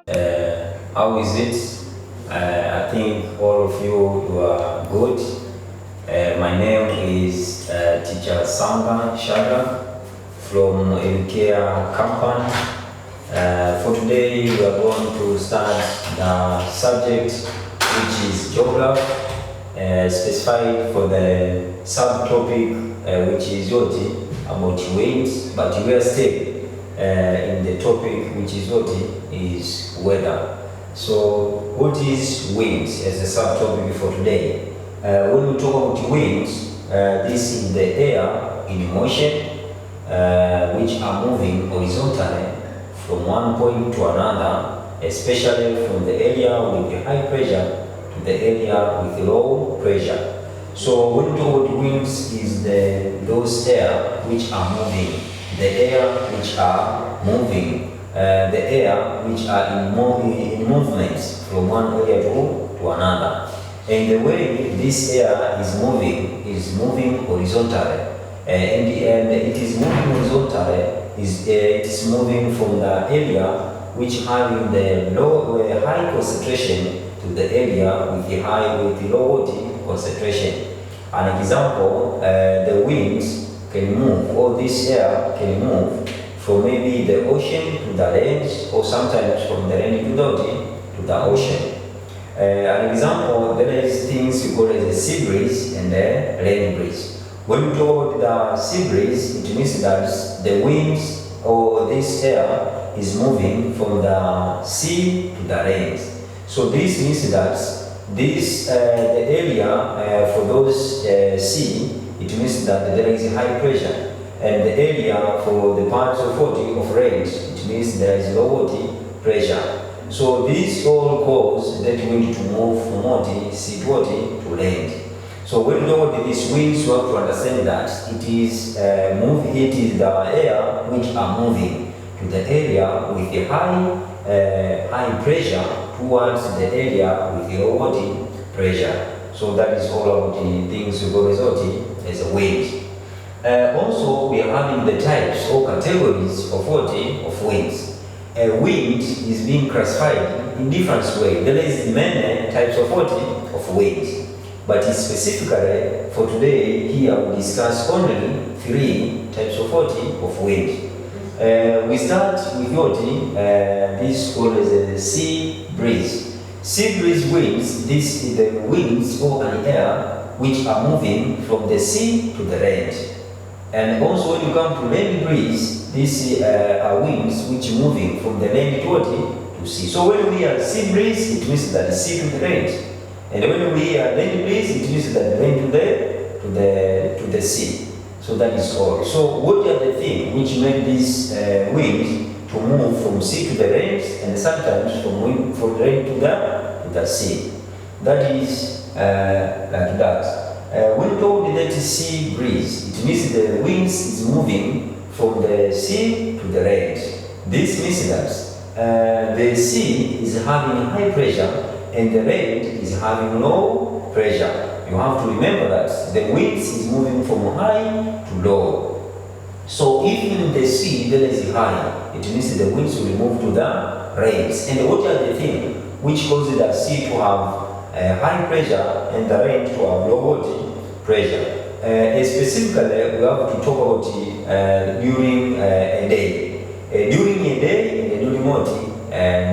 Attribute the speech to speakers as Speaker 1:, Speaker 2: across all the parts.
Speaker 1: How is it? I think all of you are good. My name is Teacher Sanga Shaga from Edukea Company. For today, we are going to start the subject which is Geograph, specified for the subtopic which is what about winds, but we are still in the topic which is what is weather. So what is winds as a subtopic for today? When we talk about winds, this is the air in motion which are moving horizontally from one point to another, especially from the area with the high pressure to the area with low pressure. So when we talk about winds, is those air which are moving, the air which are moving, the air which are in movements from one area to another. And the way this air is moving horizontally, and it is moving horizontally. It is moving from the area which having the high concentration to the area with the low concentration. An example, the winds can move, or this air can move from maybe the ocean to the land, or sometimes from the land to the ocean. An example, there is things we call as a sea breeze and the land breeze. When we talk about the sea breeze, it means that the winds or this air is moving from the sea to the land. So this means that this the area for those sea, it means that there is high pressure, and the area for the parts of range, it means there is low pressure. So this all cause that wind to move from sea to land. So when we know these winds, you have to understand that it is it is the air which are moving to the area with the high pressure towards the area with the low pressure. So that is all about the things we call as a wind. Also, we are having the types or categories of winds. A wind is being classified in different ways. There is many types of winds. But specifically for today, here we discuss only 3 types of wind. We start with this called as a sea breeze. Sea breeze winds, this is the winds or an air which are moving from the sea to the land. And also when you come to land breeze, these are winds which are moving from the land to sea. So when we have sea breeze, it means that the sea to the land. And when we are land breeze, it means that land to the sea. So that is all. So what are the things which make this wind to move from sea to the land, and sometimes from land to the sea? That is like that. When told that sea breeze, it means the winds is moving from the sea to the land. This means that the sea is having high pressure and the land is having low pressure. You have to remember that the winds is moving from high to low. So if in the sea there is high, it means the winds will move to the rains. And what are the things which causes the sea to have high pressure and the rain to have low pressure? Specifically, we have to talk about during a day. During a day and during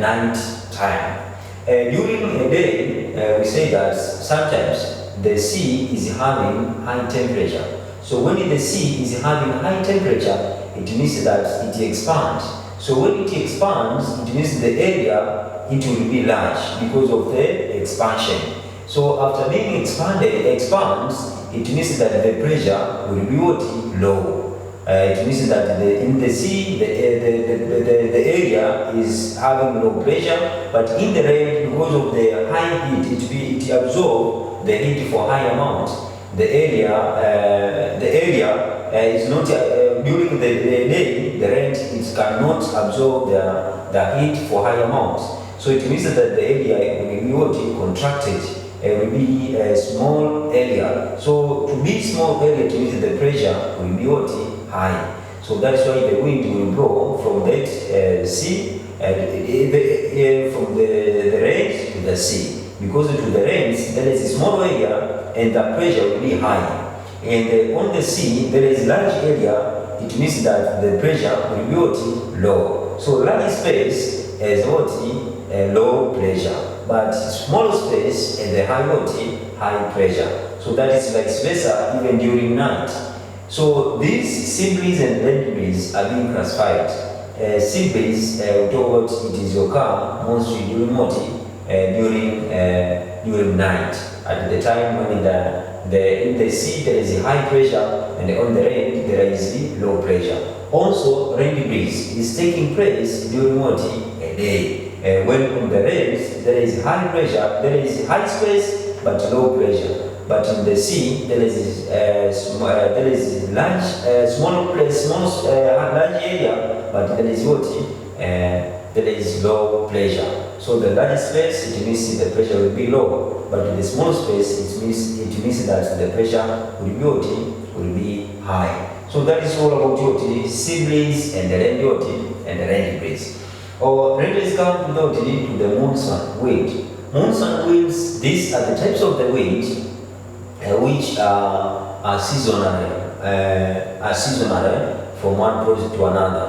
Speaker 1: night time. During a day, we say that sometimes the sea is having high temperature. So when the sea is having high temperature, it means that it expands. So when it expands, it means the area it will be large because of the expansion. So after being expands, it means that the pressure will be low. It means that in the sea, the area is having low pressure, but in the land, because of the high heat, it absorbs the heat for high amount. The area is not during the day. The land it cannot absorb the heat for high amounts. So it means that the area will be contracted. Will be a small area. So to be small area, it means the pressure will be high. So that's why the wind will blow from that sea. from the range to the sea. Because to the range there is a small area and the pressure will be high. And on the sea there is large area, it means that the pressure will be what? Low. So large space has what? Low pressure. But small space and the high what? High pressure. So that is vice versa even during night. So these sea breeze and land breeze are being classified. Sea breeze, we talk about it is occur mostly during what? During night. At the time when in the sea there is a high pressure and on the land there is low pressure. Also, land breeze is taking place during what? A day. When on the land there is high pressure, there is high space but low pressure. But in the sea there is large, large area, but there is what? There is low pressure. So the large space, it means the pressure will be low, but in the small space, it means that the pressure will be what? Will be high. So that is all about what? Sea breeze and the land what? And the land breeze. Or let us come to the monsoon wind. Monsoon winds, these are the types of the wind which are seasonal from one place to another.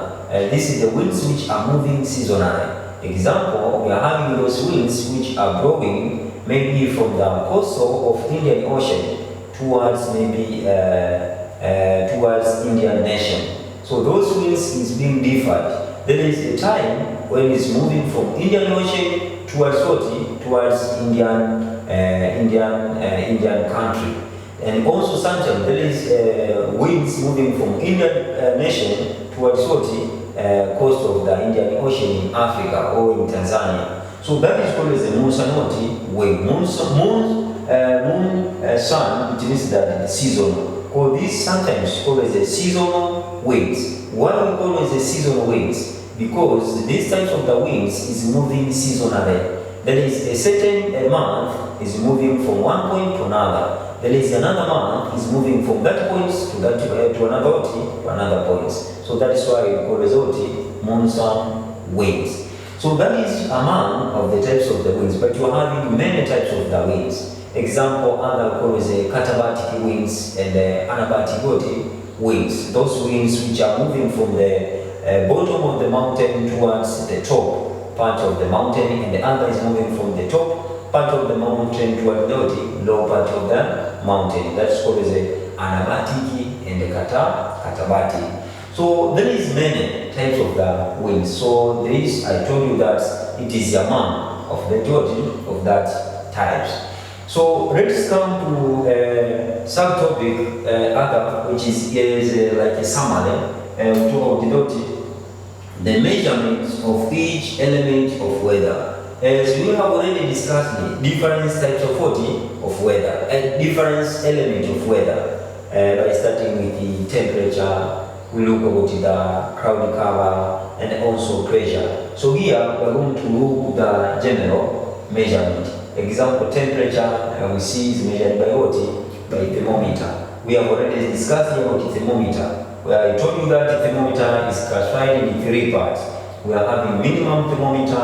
Speaker 1: This is the winds which are moving seasonally. Example, we are having those winds which are blowing maybe from the coastal of Indian Ocean towards maybe towards Indian nation. So those winds is being differed. There is a time when it's moving from Indian Ocean towards what? Towards Indian country. And also sometimes there is winds moving from Indian nation towards what? Coast of the Indian Ocean in Africa or in Tanzania. So that is called as a monsoon wave. Sun, it means that it's seasonal. Or this sometimes called as a seasonal winds. Why we call it as a seasonal winds? Because these types of the winds is moving seasonally. There is a certain month is moving from one point to another. There is another month is moving from that point to another point. So that is why we call it monsoon winds. So that is among of the types of the winds, but you are having many types of the winds. Example, other called katabatic winds and anabatic winds. Those winds which are moving from the bottom of the mountain towards the top part of the mountain, and the other is moving from the top part of the mountain towards the low part of the mountain. That's called as anabatic and katabatic. So there is many types of the winds. So this, I told you that it is among of the majority of that types. So let's come to subtopic other, which is like a summary. We talk about the measurements of each element of weather. As we have already discussed, different types of weather, and different elements of weather. By starting with the temperature, we look about the cloud cover and also pressure. So here we are going to look the general measurement. Example, temperature we see is measured by what? By thermometer. We have already discussed here about thermometer, where I told you that the thermometer is classified in 3 parts. We are having minimum thermometer,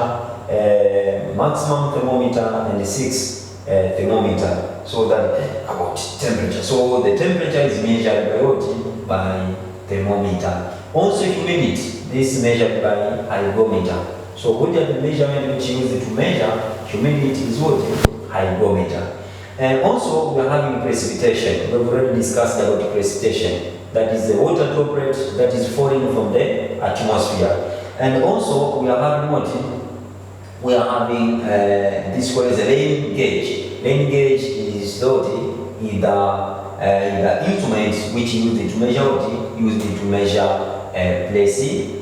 Speaker 1: maximum thermometer, and 6 thermometer. So that about temperature. So the temperature is measured by what? By thermometer. Also humidity, this is measured by hygrometer. So what are the measurement which you use to measure humidity is what? Hygrometer. And also we are having precipitation. We've already discussed about precipitation. That is the water droplet that is falling from the atmosphere. And also we are having what? We are having this one is a rain gauge. Rain gauge is the instrument which used to measure what? Used to measure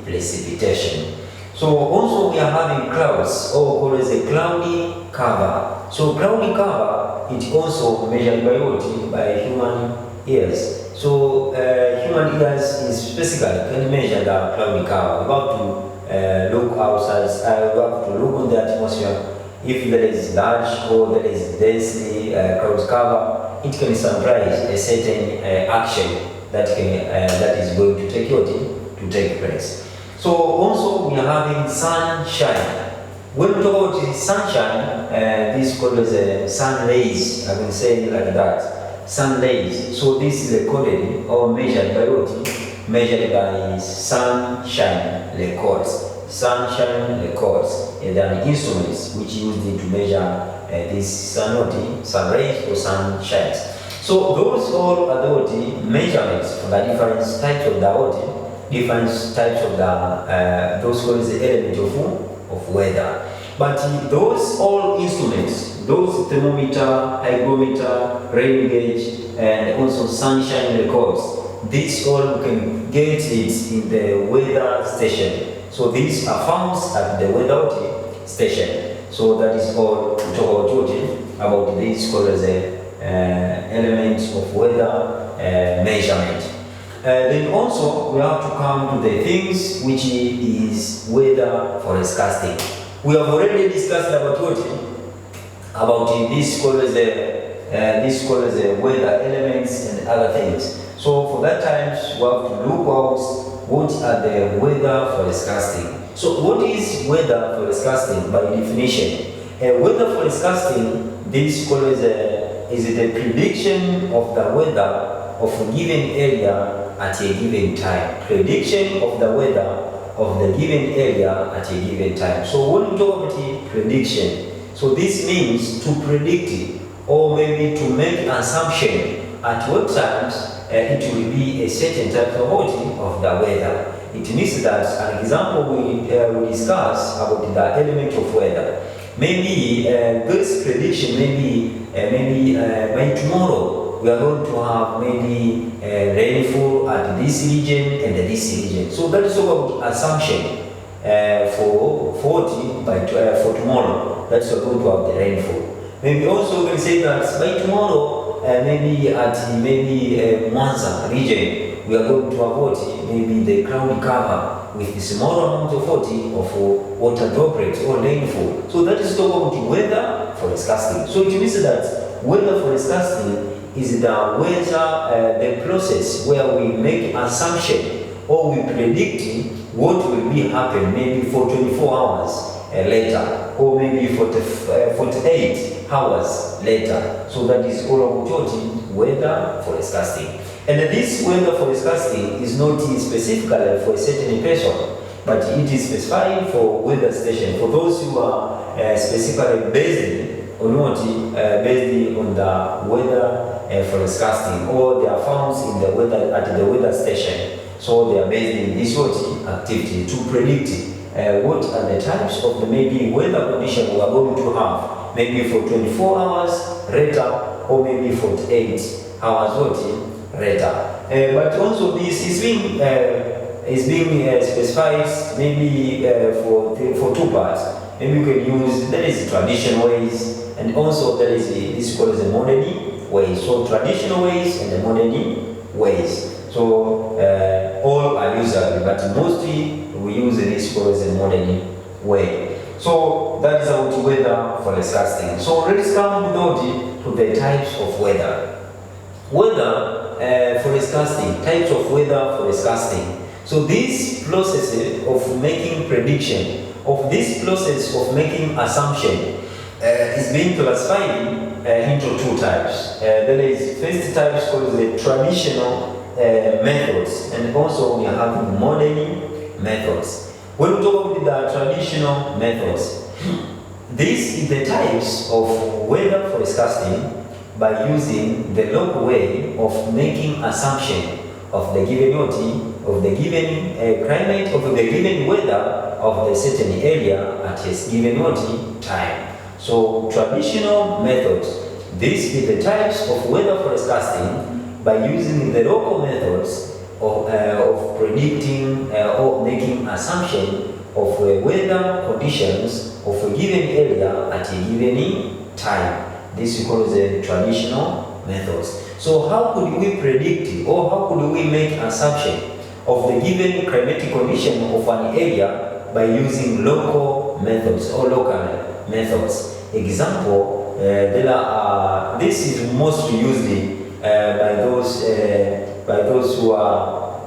Speaker 1: precipitation. So also we are having clouds, or called as a cloudy cover. So cloudy cover, it also measured by what? By human ears. So human ears is specifically can measure the cloudy cover. We have to look outside, we have to look on the atmosphere. If there is large or there is densely cloud cover, it can symbolize a certain action that is going to take place. So also we are having sunshine. When we talk about sunshine, this is called as sun rays. I can say it like that. Sun rays. So this is recorded or measured by what? Measured by sunshine records. Sunshine records. And there are instruments which used to measure this sun rays or sunshine. So those all are the measurements for the different types of the different types of the those called the element of weather. But those all instruments, those thermometer, hygrometer, rain gauge, and also sunshine records, these all can get it in the weather station. So these are found at the weather station. So that is all we talk about these called as elements of weather measurement. Then also we have to come to the things which is weather forecasting. We have already discussed about what? About this called as weather elements and other things. So for that times we have to look out what are the weather forecasting. So what is weather forecasting by definition? Weather forecasting, this called as is the prediction of the weather of a given area at a given time. Prediction of the weather of the given area at a given time. So when we talk about prediction, so this means to predict or maybe to make an assumption at what times it will be a certain type of the weather. It means that an example we discuss about the element of weather. Maybe this prediction, maybe by tomorrow we are going to have maybe rainfall at this region and this region. So that is about assumption for tomorrow. That's going to have the rainfall. Maybe also we can say that by tomorrow, maybe at Mwanza region, we are going to have maybe the cloud cover with a small amount of water droplets or rainfall. So that is talking about weather forecasting. So it means that weather forecasting is the weather, the process where we make assumption or we predict what will be happen maybe for 24 hours later, or maybe 48 hours later. So that is all about weather forecasting. And this weather forecasting is not specifically for a certain person, but it is specified for weather station, for those who are specifically based on based on the weather forecasting, or they are found in the weather at the weather station. So they are based in this activity to predict what are the types of the maybe weather condition we are going to have, maybe for 24 hours later, or maybe 48 hours later. But also this is being specified maybe for two parts. Maybe you can use, there is traditional ways, and also there is this called the modern ways. So traditional ways and the modern ways. So all are usable, but mostly we use this called the modern way. So that is about weather forecasting. So let's come to the types of weather. Weather forecasting, types of weather forecasting. So this process of making prediction, of this process of making assumption is being classified into two types. There is first type called the traditional methods, and also we have modern methods. When we talk about the traditional methods, this is the types of weather forecasting by using the local way of making assumption of the given of the given climate, of the given weather of the certain area at a given time. So traditional methods, this is the types of weather forecasting by using the local methods of predicting or making assumption of weather conditions of a given area at a given time. This is called the traditional methods. So how could we predict or how could we make assumption of the given climatic condition of an area by using local methods or local methods? Example, this is mostly used by those who are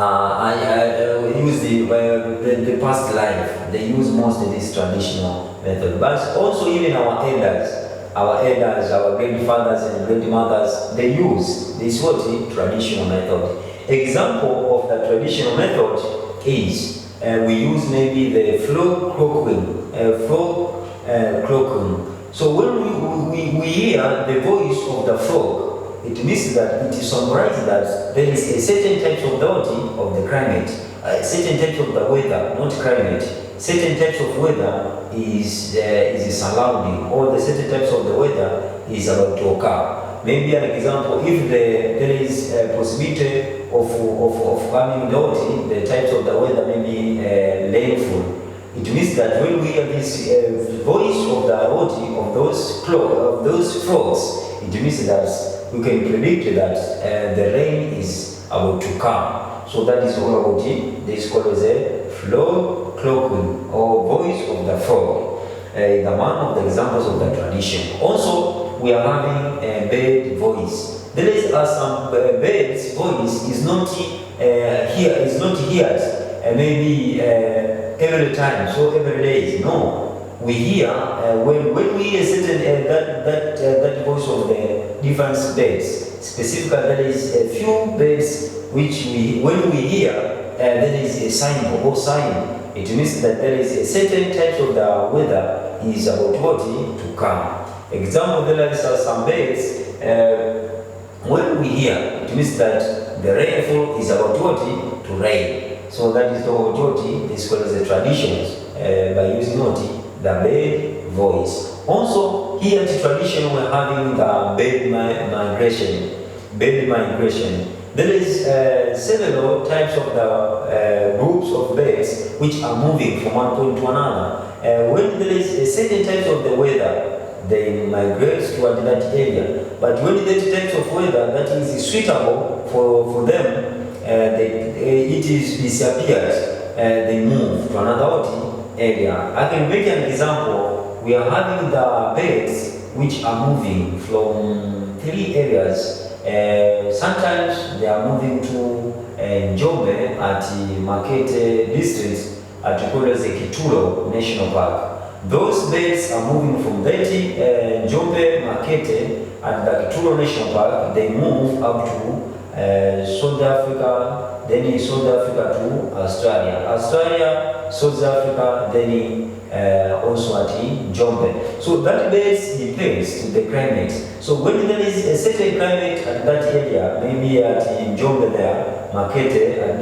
Speaker 1: I use the past life. They use mostly this traditional method. But also even our elders, our grandfathers and grandmothers, they use this traditional method. Example of the traditional method is we use maybe the flow cloaking. So when we hear the voice of the frog, it means that it is summarized that there is a certain type of the climate, certain type of the weather, not climate. Certain types of weather is surrounding, or the certain types of the weather is about to occur. Maybe an example, if there is a possibility of coming the types of the weather, maybe rainfall. It means that when we hear this voice of those frogs, it means that we can predict that the rain is about to come. So that is all about it. This is called as a flow cloaking, or voice of the frog. The one of the examples of the tradition. Also, we are having a bird voice. There is some bird's voice is not heard maybe every time, so every day. No, we hear when we hear certain that voice of the different birds. Specifically, there is a few birds which when we hear, there is a sign or sign. It means that there is a certain type of the weather is about to come. Example, there is some birds. When we hear, it means that the rainfall is about to rain. So that is this called as the traditions by using the bird voice. Also, here the tradition we're having the bird migration. Bird migration. There is several types of the groups of birds which are moving from one point to another. When there is a certain type of the weather, they migrate toward that area. But when the types of weather that is suitable for them, it is disappeared. They move to another area. I can make an example. We are having the birds which are moving from 3 areas. Sometimes they are moving to Njombe at Makete district at Kituro National Park. Those birds are moving from Njombe Makete at the Kituro National Park. They move up to South Africa, then South Africa to Australia, South Africa, then also at Njombe. So that base depends to the climate. So when there is a certain climate at that area, maybe at Njombe there, Makete at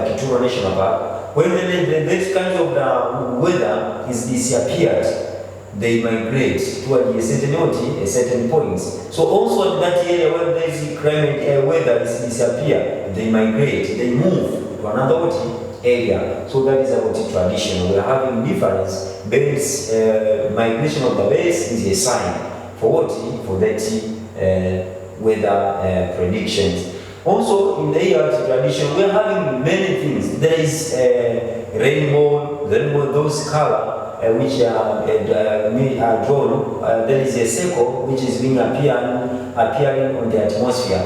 Speaker 1: Kituro National Park, when this kind of the weather is disappeared, they migrate toward a certain point. So also at that area where there is climate weather is disappear, they migrate, they move to another area. So that is about the tradition. We are having difference. Birds, migration of the birds is a sign for for that weather predictions. Also in the tradition, we are having many things. There is rainbow, those colors which are drawn. There is a circle which is being appearing on the atmosphere,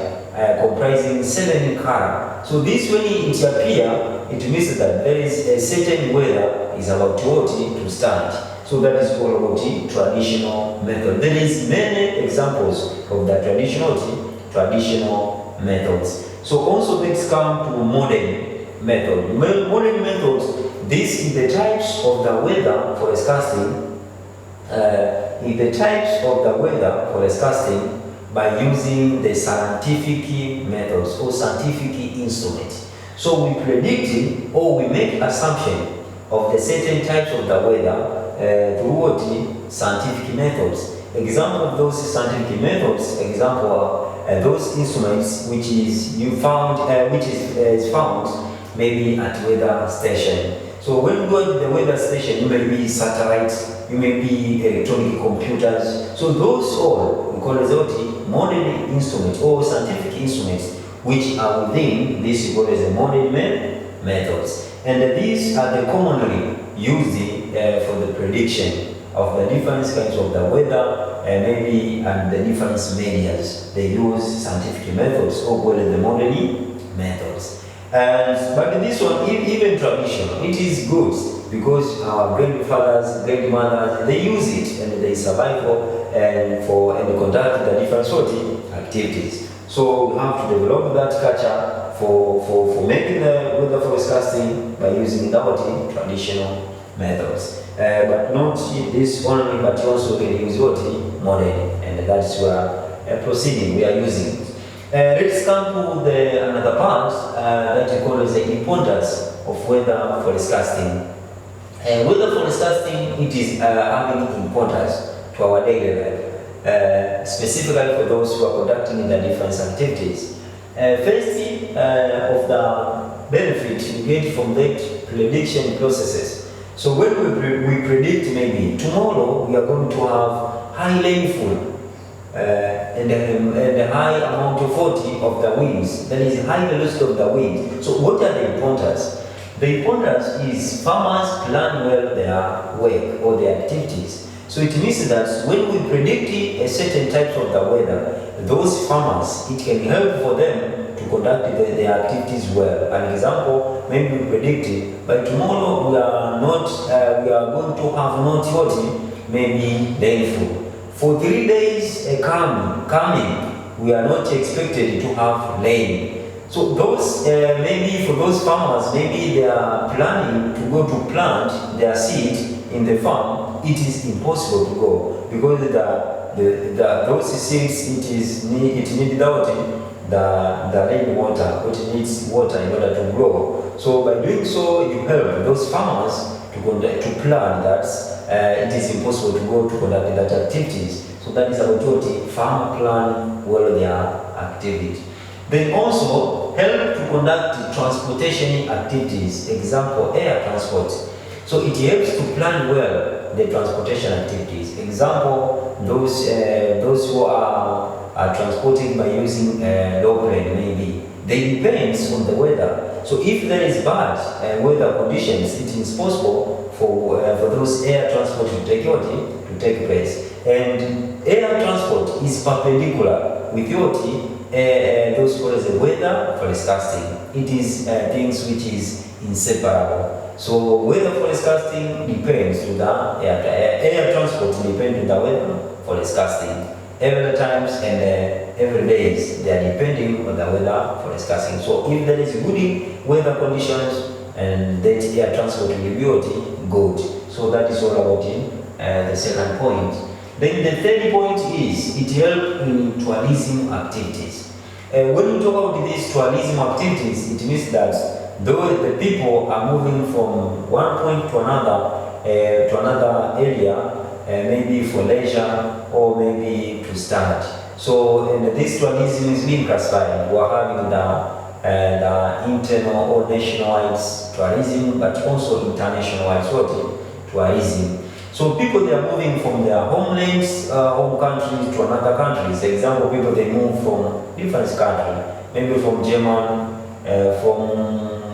Speaker 1: comprising 7 colors. So this when it appears, it means that there is a certain weather is about to start. So that is all about the traditional method. There is many examples of the traditional methods. So also let's come to modern method. Modern methods, this is the types of the weather forecasting. The types of the weather forecasting by using the scientific methods or scientific instruments. So we predict or we make assumption of the certain types of the weather through scientific methods. Example of those scientific methods, those instruments which is found maybe at weather station. So when you go to the weather station, you may be satellites, you may be electronic computers. So those all we call as modern instruments or scientific instruments which are within this called as the modern methods. And these are the commonly used for the prediction of the different kinds of the weather and the different medias. They use scientific methods or called the modern methods. But this one, even tradition, it is good because our grandfathers, grandmothers, they use it and they survive and conduct the different sort of activities. So we have to develop that culture for making the weather forecasting by using the traditional methods. But not this only, but also can use modern, and that's where proceeding we are using. Let's come to another part that we call as the importance of weather forecasting. Weather forecasting, it is having importance to our daily life, specifically for those who are conducting the different activities. Firstly, of the benefit we get from that prediction processes. So when we predict maybe tomorrow we are going to have high rainfall, and a high amount of 40 of the winds, that is high velocity of the wind. So what are the importance? The importance is farmers plan well their work or their activities. So it means that when we predict a certain type of the weather, those farmers, it can help for them to conduct their activities well. An example, maybe we predict by tomorrow we are going to have not 40, maybe rainfall. For 3 days coming, we are not expected to have rain. So those maybe for those farmers, maybe they are planning to go to plant their seed in the farm. It is impossible to go because those seeds it needs the rainwater, which needs water in order to grow. So by doing so, you help those farmers to plan that it is impossible to go to conduct that activities. So that is about what farmer plan well their activity. They also help to conduct transportation activities, example air transport. So it helps to plan well the transportation activities. Example, those who are transporting by using low plane maybe. They depends on the weather. So if there is bad weather conditions, it is possible for those air transport to take place. And air transport is perpendicular with those called the weather forecasting. It is things which is inseparable. So weather forecasting depends to the air transport depends on the weather forecasting. Every times and every days they are depending on the weather forecasting. So if there is good weather conditions, and that air transport will be good. So that is all about the second point. Then the third point is it helps in tourism activities. When we talk about these tourism activities, it means that though the people are moving from one point to another area, maybe for leisure or maybe to study. So this tourism is being classified. We are having the internal or nationwide tourism, but also international tourism. So people, they are moving from their homelands, home countries to another countries. For example, people, they move from different countries, maybe from Germany, from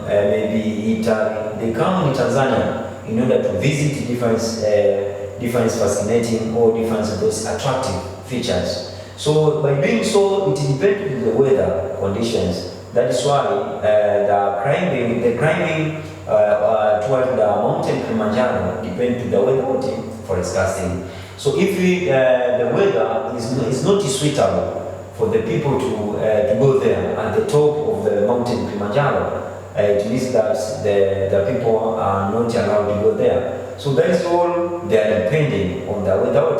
Speaker 1: maybe Italy. They come in Tanzania in order to visit different fascinating or different those attractive features. So by doing so, it depends on the weather conditions. That is why the climbing toward the mountain Kilimanjaro depends to the weather forecasting. So if the weather is not suitable for the people to go there at the top of the mountain Kilimanjaro, it means that the people are not allowed to go there. So that is all they are depending on the weather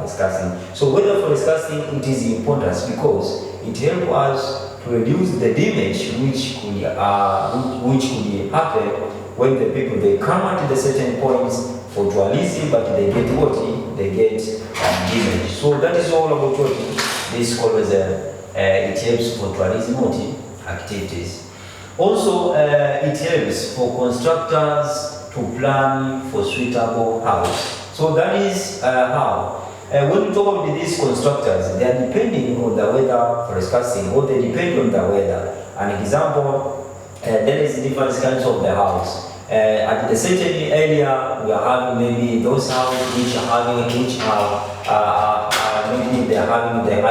Speaker 1: forecasting. So weather forecasting, it is important because it helps us to reduce the damage which could happen when the people they come at the certain points for tourism, but they get damage. So that is all about what this called it helps for tourism activities. Also, it helps for constructors to plan for suitable house. So that is how. When we talk about these constructors, they are depending on the weather forecasting, or they depend on the weather. An example, there is different kinds of the house. At a certain area, we are having maybe those houses maybe they are having the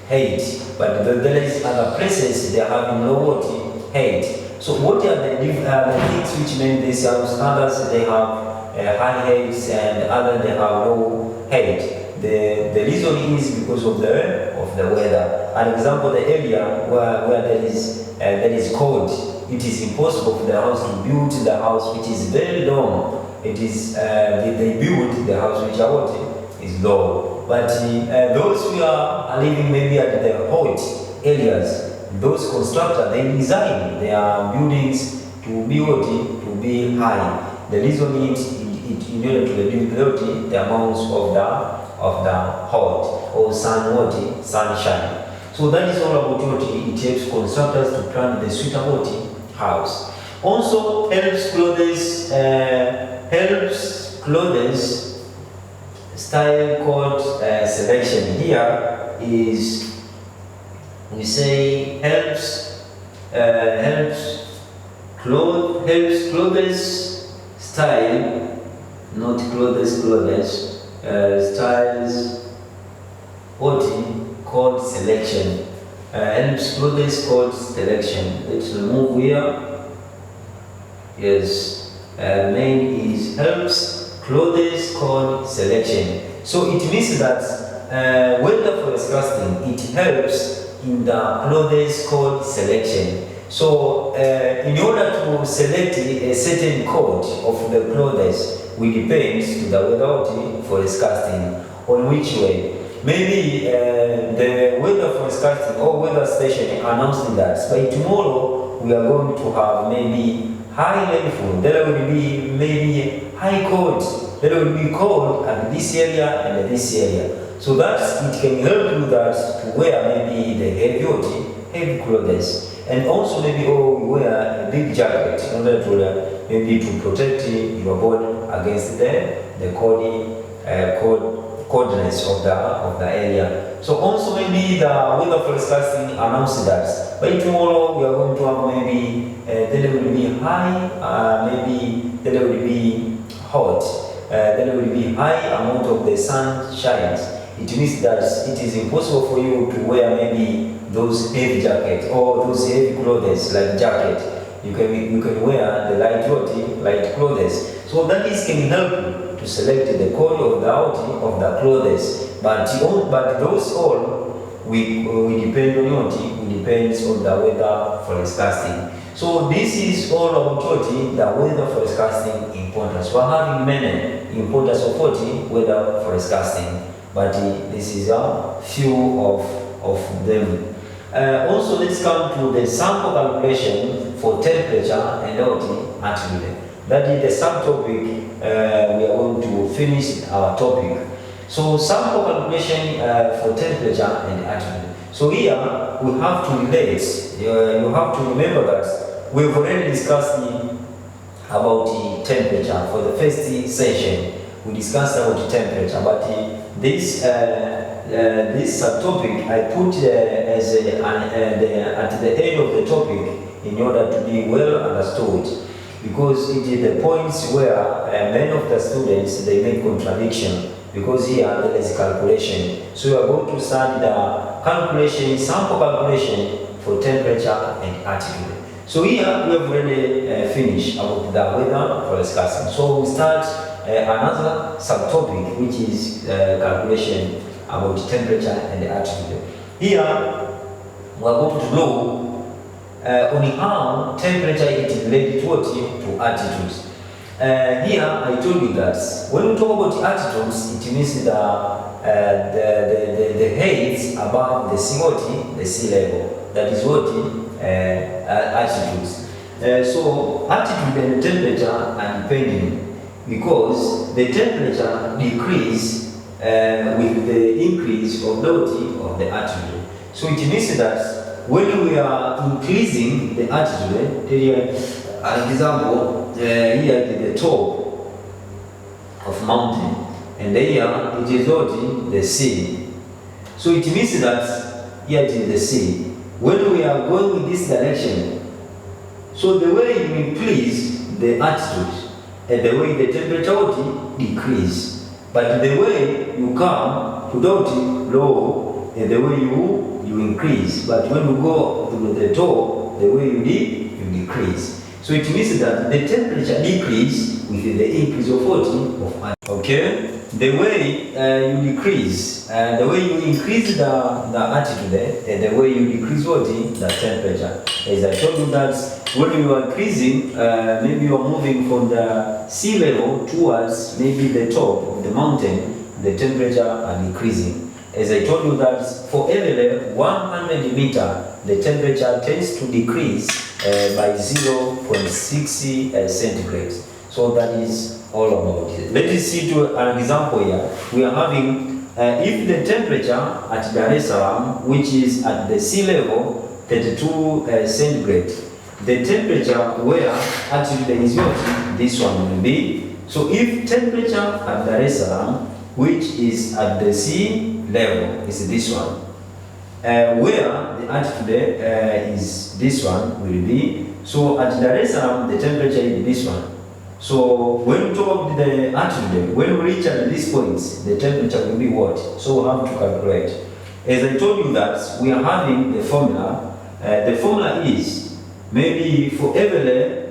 Speaker 1: height, but there is other places they are having low what? Height. So what are the things which make these houses? Others they have high heights and others they have low height. The reason is because of the weather. An example, the area where there is cold, it is impossible for the house to build the house which is very long. It is they build the house which are what is low. But those who are living maybe at the hot areas, those constructors they design their buildings to be what? To be high. The reason is in order to reduce the amounts of the hot or sunshine. So that is all about what it helps constructors to plan the suitable house. Also helps clothes style code selection. Here is we say helps clothes style, not clothes styles code selection. Helps clothes code selection. Let's remove here. Yes, main is helps clothes code selection. So it means that weather forecasting, it helps in the clothes code selection. So in order to select a certain code of the clothes, we depend to the weather forecasting on which way. Maybe the weather forecasting or weather station announcing that by tomorrow we are going to have maybe high rainfall. There will be maybe high cold. There will be cold at this area and this area. So that it can help you that to wear maybe the heavy clothes. And also maybe wear a big jacket in order to maybe to protect your body against the coldness of the area. So also maybe the weather forecasting announced that by tomorrow we are going to have maybe there will be high, maybe there will be hot, there will be high amount of the sun shines. It means that it is impossible for you to wear maybe those heavy jackets or those heavy clothes like jacket. You can wear the light clothes. So that is can help you to select the code of the clothes. But those all we depend on what? We depend on the weather forecasting. So this is all about what? The weather forecasting importance. We are having many importance of what? Weather forecasting. But this is a few of them. Also, let's come to the sample calculation for temperature and altitude. That is the subtopic. We are going to finish our topic. So, sample calculation for temperature and altitude. So here we have to relate. You have to remember that we've already discussed about the temperature for the first session. We discussed about the temperature, but this subtopic I put as at the end of the topic in order to be well understood, because it is the points where many of the students they make contradiction, because here there is calculation. So we are going to start the calculation, sample calculation for temperature and altitude. So here we have already finished about the weather forecasting. So we start another subtopic, which is calculation about temperature and altitude. Here we are going to know on how temperature is related to altitude. Here I told you that when we talk about altitudes, it means the heights above the sea level. That is what altitudes. So altitude and temperature are depending, because the temperature decreases with the increase of the altitude. So it means that when we are increasing the altitude, here, an example, here at the top of mountain, and here it is what? The sea. So it means that here it is the sea. When we are going in this direction, so the way you increase the altitude and the way the temperature will decrease, but the way you come to low, the way you increase, but when you go to the top, the way you decrease. So it means that the temperature decrease with the increase of what? Of altitude. Okay? The way you decrease, the way you increase the altitude, the way you decrease what? The temperature. As I told you that when you are increasing, maybe you are moving from the sea level towards maybe the top of the mountain, the temperature are decreasing. As I told you that for every 100 meter, the temperature tends to decrease by 0.6 centigrade. So that is all about it. Let us see to an example here. We are having, if the temperature at Dar es Salaam, which is at the sea level, 32 centigrade, the temperature where altitude is what? This one will be. So if temperature at Dar es Salaam, which is at the sea level, is this one, where the altitude is this one will be. So at Dar es Salaam, the temperature is this one. So when we talk about the altitude, when we reach at these points, the temperature will be what? So we have to calculate. As I told you that we are having the formula. The formula is maybe for every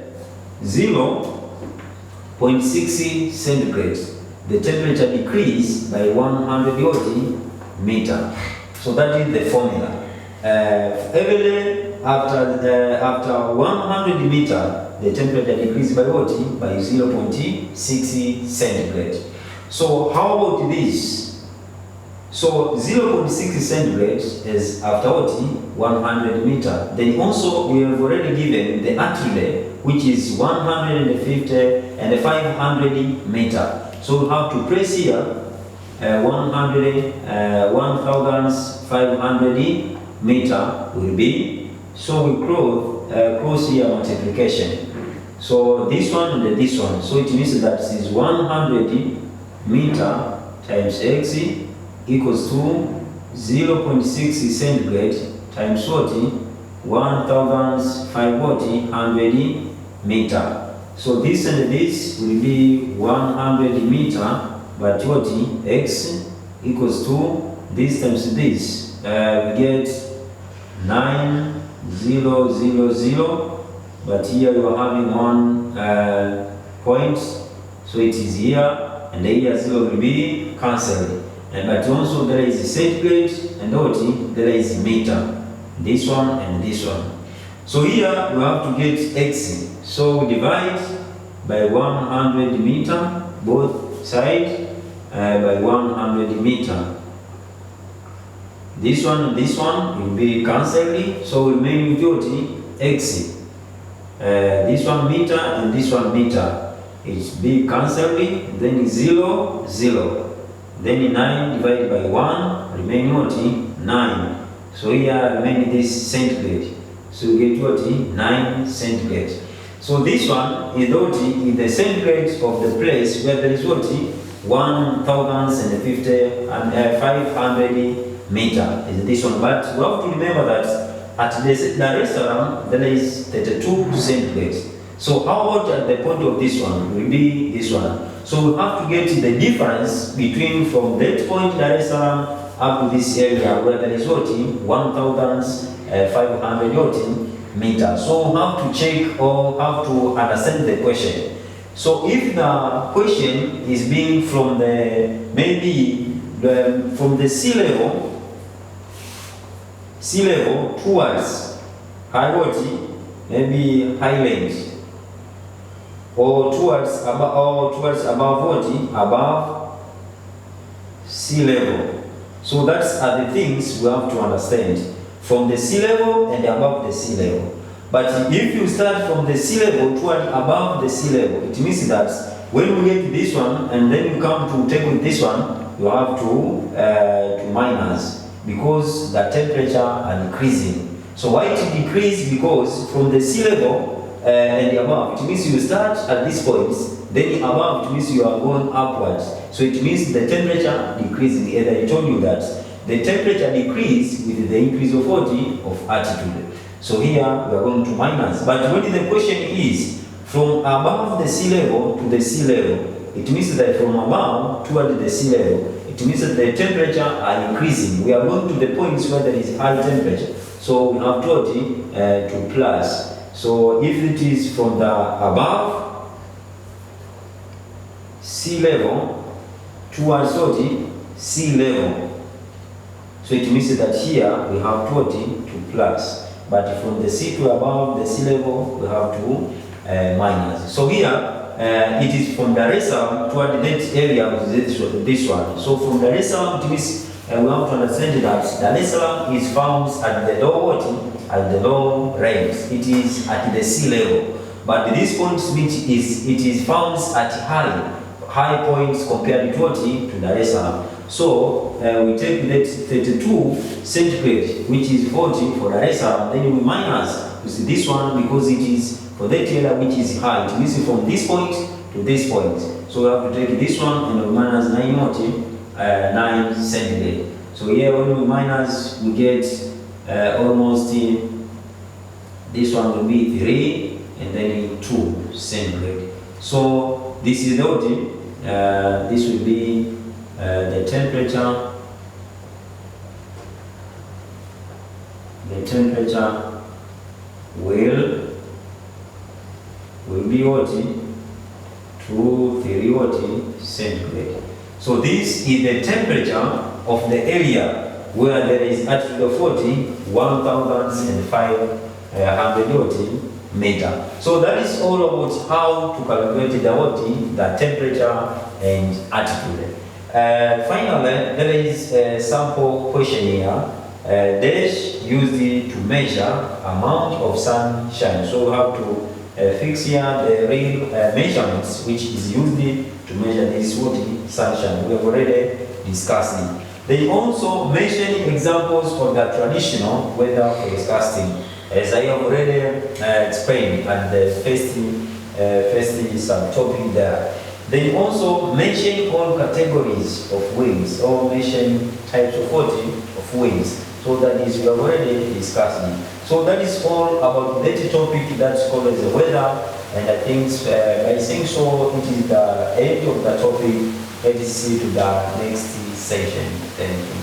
Speaker 1: 0.6 centigrade, the temperature decrease by 100 meter. So that is the formula. Every after 100 meter, the temperature decreases by what? By 0.6 centigrade. So how about this? So 0.6 centigrade is after what? 100 meter. Then also we have already given the altitude, which is 150 and 500 meter. So we have to place here 1,500 meter will be. So we close here multiplication. So this one and this one. So it means that this is 100 meter times x equals to 0.6 centigrade times what? 1,500 meter. So this and this will be 100 meter, but what? X equals to this times this. We get 9,000, but here you are having one point, so it is here, and the here 0 will be cancelled. But also there is centigrade and what? There is meter. This one and this one. So here we have to get x. So we divide by 100 meter, both sides by 100 meter. This one and this one will be cancelled, so we remain with what? X. This one meter and this one meter. It's be cancelled, then 0, 0. Then 9 divided by 1, remain what? 9. So here remain this centigrade. So you get what? 9 centigrade. So this one is what? In the centigrade of the place where there is what? 1,050 and 500 meter is this one. But we have to remember that at the Dar es Salaam there is 32 centigrade. So how about at the point of this one will be this one. So we have to get the difference between from that point Dar es Salaam up to this area where there is what? 1,500 meter. So we have to check or have to understand the question. So if the question is being from the from the sea level towards high water, maybe highland, or towards above what? Above sea level. So that's are the things we have to understand. From the sea level and above the sea level. But if you start from the sea level toward above the sea level, it means that when we get this one and then you come to take with this one, you have to minus, because the temperature are decreasing. So why it decrease? Because from the sea level and above, it means you start at this point, then above it means you are going upwards. So it means the temperature decreasing. As I told you that the temperature decrease with the increase of what? Of altitude. So here we are going to minus. But when the question is from above the sea level to the sea level, it means that from above toward the sea level, it it means that the temperature are increasing. We are going to the points where there is high temperature. So we have 20 to plus. So if it is from the above sea level towards 30 sea level, so it means that here we have 20 to plus. But from the sea to above the sea level, we have to minus. So here it is from Dar es Salaam toward that area, this one. So from Dar es Salaam, it means we have to understand that Dar es Salaam is found at the low at the low range. It is at the sea level. But this point which it is found at high points compared to 20 to Dar es Salaam. So we take that 32 centigrade, which is 40 for Dar es Salaam, then we minus this one because it is for that area which is high. It means from this point to this point. So we have to take this one and we minus 9 centigrade. So here when we minus, we get almost this one will be 3 and then 2 centigrade. So this is the this will be the temperature. The temperature will be what? 2, 3 what? Centigrade. So this is the temperature of the area where there is altitude of 1,500 meter. So that is all about how to calculate the temperature and altitude. Finally, there is a sample question here. Dash used to measure amount of sunshine. So we have to fix here the real measurements which is used to measure this sunshine. We have already discussed it. They also mention examples of the traditional weather forecasting, as I have already explained at the first subtopic there. They also mention all categories of winds, or mention types of winds. So that is, we have already discussed it. So that is all about that topic that's called as the weather. And I think by saying so, it is the end of the topic. Let's see to the next session. Thank you.